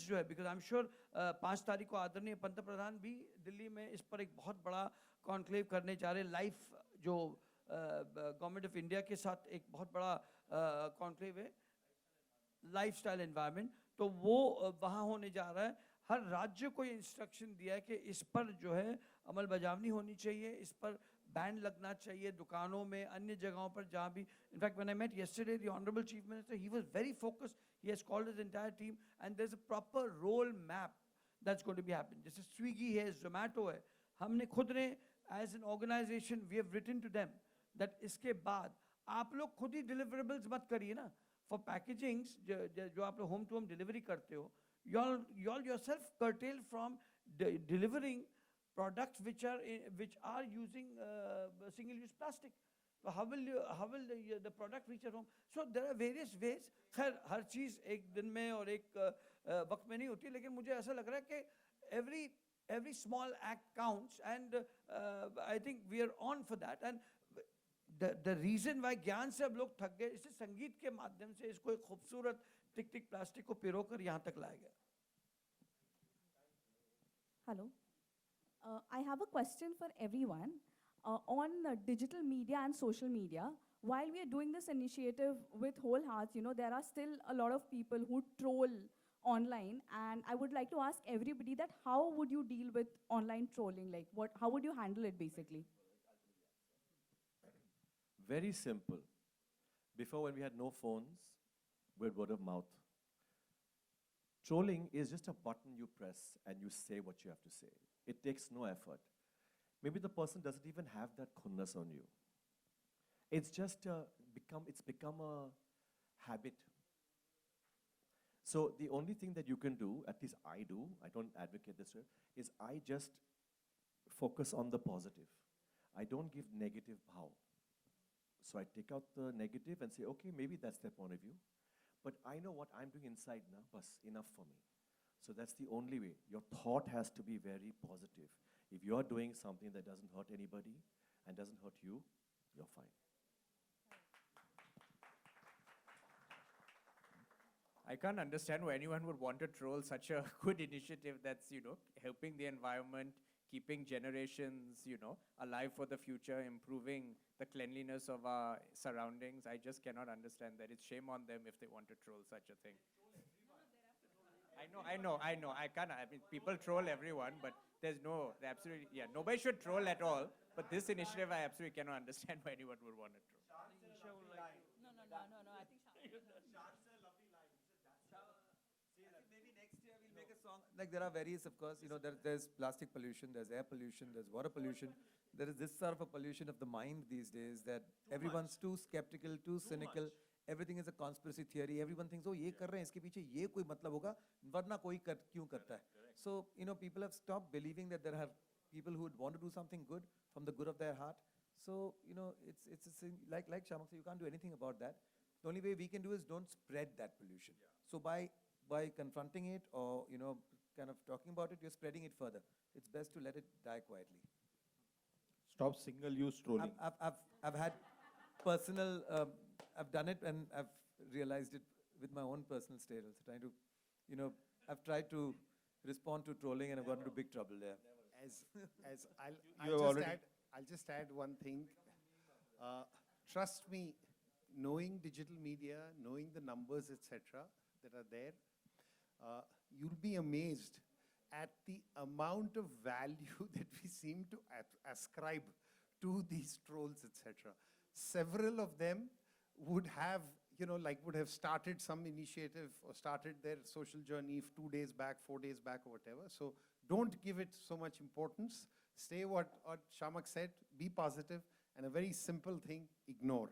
जो है, because I am sure 5 तारीख को आदरणीय पंत प्रधान भी दिल्ली में इस पर एक बहुत बड़ा कॉन्क्लेव करने जा रहे हैं। लाइफ जो गवर्नमेंट ऑफ इंडिया के साथ एक बहुत बड़ा कॉन्क्लेव है, लाइफस्टाइल एनवायरनमेंट, तो वो वहाँ होने जा रहा है। हर राज्य को ये इंस्ट्रक्शन दिया है कि इस पर जो है अमल बजावनी होनी चाहिए, इस पर बैन लगना चाहिए दुकानों में, अन्य जगहों पर जहाँ भी। In fact when I met yesterday the honorable chief minister, he was very focused. He has called his entire team and there's a proper role map that's going to be happening. जैसे स्विगी है, जोमेटो है, हमने खुद ने as an organization we have written to them that इसके बाद आप लोग खुद ही डिलीवरेबल्स मत करिए ना फॉर पैकेजिंग्स, जो आप लोग होम टू होम डिलीवरी करते हो, you all yourself curtail from delivering products which are using single use plastic. So how will the product reach your home? So there are various ways. खैर हर चीज एक दिन में और एक वक्त में नहीं होती, लेकिन मुझे ऐसा लग रहा है कि every small act counts, and I think we are on for that. And the reason why ज्ञान से अब लोग थक गए, इसे संगीत के माध्यम से इसको एक खूबसूरत टिक टिक प्लास्टिक को पिरोकर यहाँ तक लाया गया। Hello. I have a question for everyone. On digital media and social media, while we are doing this initiative with whole hearts, there are still a lot of people who troll online. And I would like to ask everybody that how would you deal with online trolling? Like, how would you handle it basically? Very simple. Before, when we had no phones, we had word of mouth. Trolling is just a button you press and you say what you have to say. It takes no effort. Maybe the person doesn't even have that khunnas on you. It's just become a habit. So the only thing that you can do, at least I do, I don't advocate this way, is I just focus on the positive. I don't give negative bhav. So I take out the negative and say, okay, maybe that's their point of view. But I know what I'm doing inside now, bas, enough for me. So that's the only way. Your thought has to be very positive. If you're doing something that doesn't hurt anybody and doesn't hurt you, you're fine. I can't understand why anyone would want to troll such a good initiative that's, helping the environment, keeping generations, alive for the future, improving the cleanliness of our surroundings. I just cannot understand that. It's shame on them if they want to troll such a thing. I know. I can't. I mean, people troll everyone, but nobody should troll at all. But this initiative, I absolutely cannot understand why anyone would want to troll. No. I think Shaan said a lovely line. He said, that's See, I think maybe next year we'll make a song. Like there are various, of course, there's plastic pollution, there's air pollution, there's water pollution. There is this sort of a pollution of the mind these days that everyone's too skeptical, too cynical. Everything is a conspiracy theory. Everyone thinks, oh, ये कर रहे हैं, इसके पीछे ये कोई मतलब होगा, वरना कोई क्यों करता है? So, people have stopped believing that there are people who would want to do something good from the good of their heart. So, it's a thing, like Shamak said, you can't do anything about that. The only way we can do is don't spread that pollution. Yeah. So by confronting it or, kind of talking about it, you're spreading it further. It's best to let it die quietly. Stop single-use trolling. I've had personal, I've done it and I've realized it with my own personal status. Trying to, I've tried to respond to trolling and I've got into big trouble there. I'll just add one thing. Trust me, knowing digital media, knowing the numbers, etc., that are there, you'll be amazed at the amount of value that we seem to ascribe to these trolls, etc. Several of them would have, would have started some initiative or started their social journey 2 days back, 4 days back, or whatever. So don't give it so much importance. Stay what Shamak said, be positive, and a very simple thing, ignore,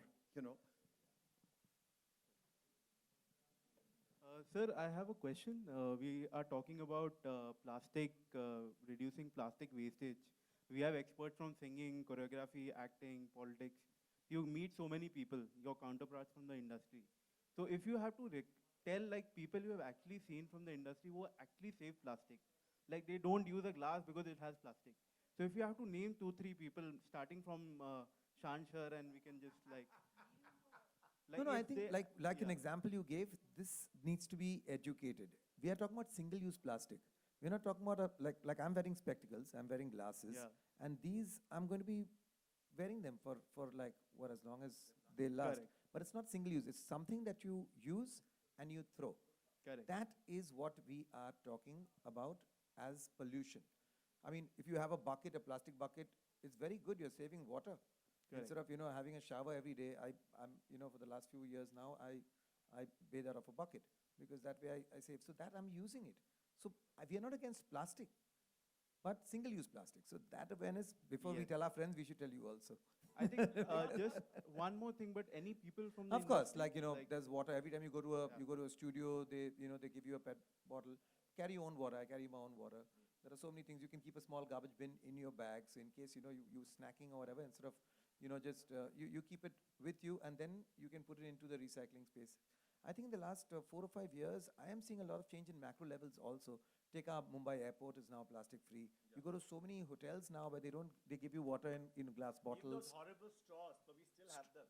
Sir, I have a question. We are talking about reducing plastic wastage. We have experts from singing, choreography, acting, politics. You meet so many people, your counterparts from the industry. So if you have to tell people you have actually seen from the industry who actually save plastic, like they don't use a glass because it has plastic. So if you have to name 2-3 people, starting from Shaan sir, and we can just No, I think like an example you gave, this needs to be educated. we are talking about single-use plastic. We're not talking about like I'm wearing spectacles, I'm wearing glasses, Yeah. and these I'm going to be wearing them for like what, as long as they last. Correct. But it's not single-use. It's something that you use and you throw. Correct. That is what we are talking about as pollution. I mean, if you have a bucket, a plastic bucket, it's very good. You're saving water. Correct. Instead of having a shower every day, I'm for the last few years now, I bathe out of a bucket because that way I save. So that I'm using it. So we are not against plastic, but single-use plastic. So that awareness, before we Yes. tell our friends, we should tell you also. I think just one more thing, but any people from the Of course, industry, like there's water. Every time you go to a Yeah. you go to a studio, they they give you a pet bottle. Carry your own water. I carry my own water. There are so many things. You can keep a small garbage bin in your bag, so in case you snacking or whatever, instead of just you keep it with you, and then you can put it into the recycling space. I think in the last 4 or 5 years, I am seeing a lot of change in macro levels also. Take our Mumbai airport is now plastic free. You go to so many hotels now where they give you water in glass bottles. Those horrible straws, but we still have them.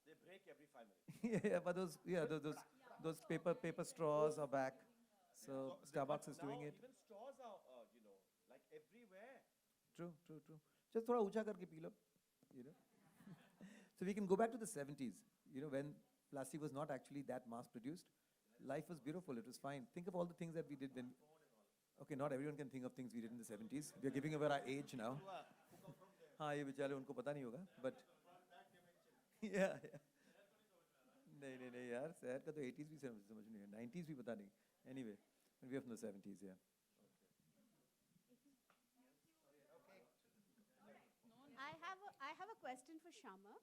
They break every 5 minutes. Yeah, but those paper straws are back. So Starbucks is doing it. Even straws are, like everywhere. True. Just थोड़ा ऊंचा करके P low. So we can go back to the 70s, when plastic was not actually that mass produced. Life was beautiful. It was fine. Think of all the things that we did when. Okay, not everyone can think of things we did in the 70s. We are giving away our age now. हाँ ये बेचारे उनको पता नहीं होगा, but yeah. नहीं यार, शहर का तो 80s भी समझ नहीं है, 90s भी पता नहीं. Anyway, we are from the 70s, yeah. I have a question for Shama.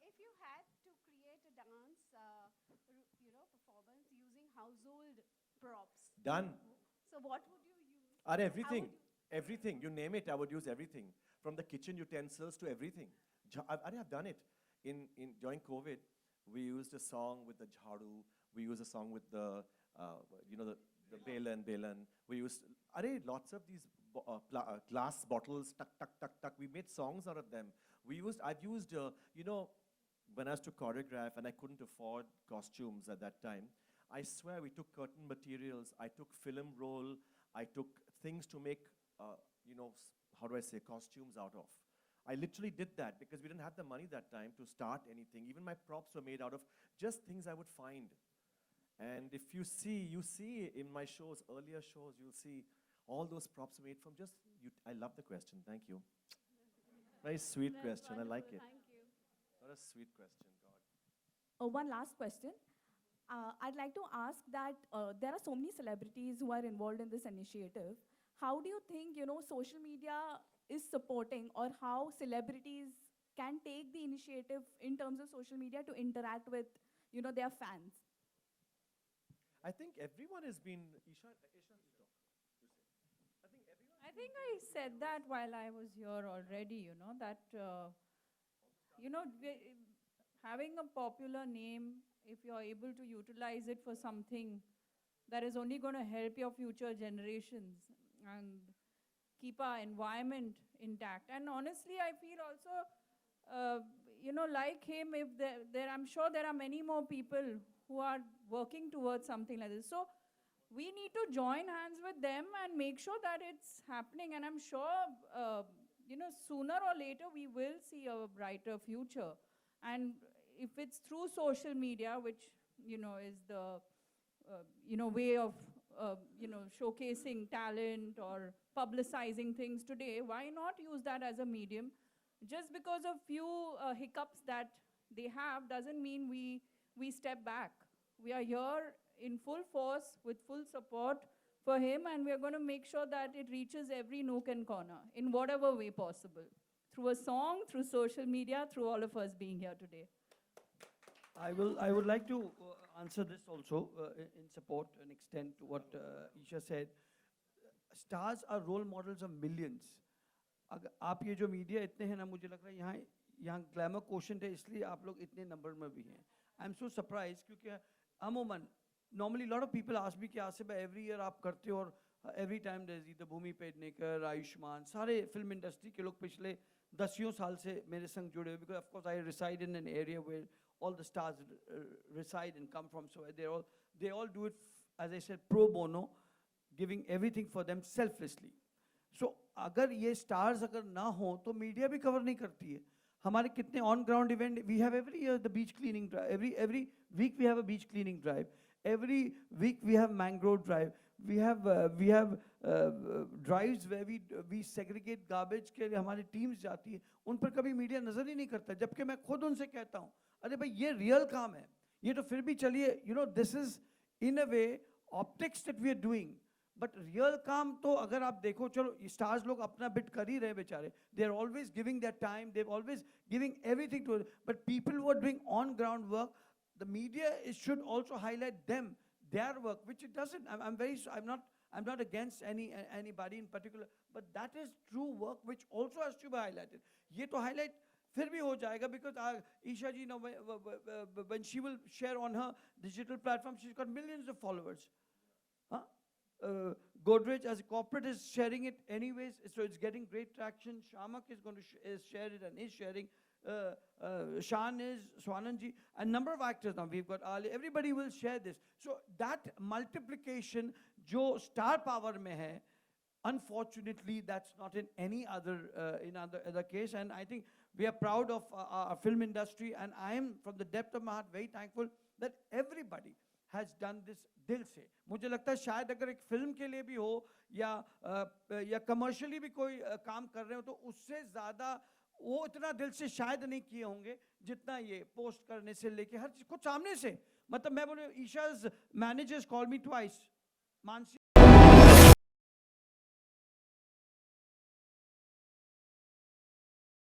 If you had to create a dance, performance using household props, Done. so what would you use? Are How everything. would you- Everything. You name it, I would use everything. From the kitchen utensils to everything. I've done it. During COVID, we used a song with the jharu. We used a song with the belan. We used lots of these glass bottles, tuck. We made songs out of them. I've used, when I was to choreograph and I couldn't afford costumes at that time, I swear we took curtain materials, I took film roll, I took things to make, costumes out of. I literally did that because we didn't have the money that time to start anything. Even my props were made out of just things I would find. And if you see in my shows, earlier shows, you'll see all those props made from just, I love the question, thank you. Very sweet That's question, I like wonderful, it. Thank you. What a sweet question, God. One last question. I'd like to ask that there are so many celebrities who are involved in this initiative. How do you think, social media is supporting, or how celebrities can take the initiative in terms of social media to interact with, their fans? I think everyone has been, Ishan, stop. I think I said that while I was here already, that, having a popular name, if you're able to utilize it for something that is only going to help your future generations and keep our environment intact. And honestly, I feel also, like him, if I'm sure there are many more people who are working towards something like this. So we need to join hands with them and make sure that it's happening. And I'm sure, sooner or later we will see a brighter future. And if it's through social media, which, is the, way of, showcasing talent or publicizing things today, why not use that as a medium? Just because of few hiccups that they have doesn't mean we step back. We are here in full force with full support for him, and we're going to make sure that it reaches every nook and corner in whatever way possible. Through a song, through social media, through all of us being here today. I would like to answer this also in support and extend to what Isha said. Stars are role models of millions. अगर आप ये जो media इतने हैं ना, मुझे लग रहा है यहाँ ग्लैमर क्वेश्चन है, इसलिए आप लोग इतने नंबर में भी हैं. आई एम सो सरप्राइज, क्योंकि अमूमन normally lot of people ask me कि आसिफ एवरी ईयर आप करते हो, और every time there is the Bhumi Pednekar, Ayushmann, सारे फिल्म इंडस्ट्री के लोग पिछले 10 साल से मेरे संग जुड़े हुए, because of course I reside in an area where all the stars reside and come from. So they all do it, as I said, pro bono, giving everything for them selflessly. So अगर ये stars अगर ना हो तो media भी cover नहीं करती है. हमारे कितने on ground event we have every year, the beach cleaning drive. Every week we have a beach cleaning drive. Every week we have mangrove drive. We have drives where we segregate garbage के लिए हमारी teams जाती है. उन पर कभी media नजर ही नहीं करता. जबकि मैं खुद उनसे कहता हूँ, अरे भाई ये real काम है. ये तो फिर भी चलिए, you know, this is in a way optics that we are doing. But real काम तो अगर आप देखो, चलो stars लोग अपना bit कर ही रहे बेचारे. They are always giving their time. They're always giving everything to it. But people who are doing on ground work, the media should also highlight them, their work, which it doesn't. I'm not against anybody in particular, but that is true work which also has to be highlighted. ये तो highlight फिर भी हो जाएगा because Isha ji, now when she will share on her digital platform, she's got millions of followers. Huh? Godrej as a corporate is sharing it anyways, so it's getting great traction. Shamak is going to share it and is sharing. Shaan is, Swananji, a number of actors now. We've got Ali. Everybody will share this. So that multiplication, jo star power mein hai, unfortunately, that's not in any other other case. And I think we are proud of our film industry. And I am, from the depth of my heart, very thankful that everybody has done this दिल से. मुझे लगता है शायद अगर एक film के लिए भी हो या कमर्शियली भी कोई काम कर रहे हो तो उससे ज़्यादा वो इतना दिल से शायद नहीं किए होंगे जितना ये पोस्ट करने से लेके हर चीज़ कुछ सामने से. मतलब मैं बोले ईशा's managers called me twice. Mansi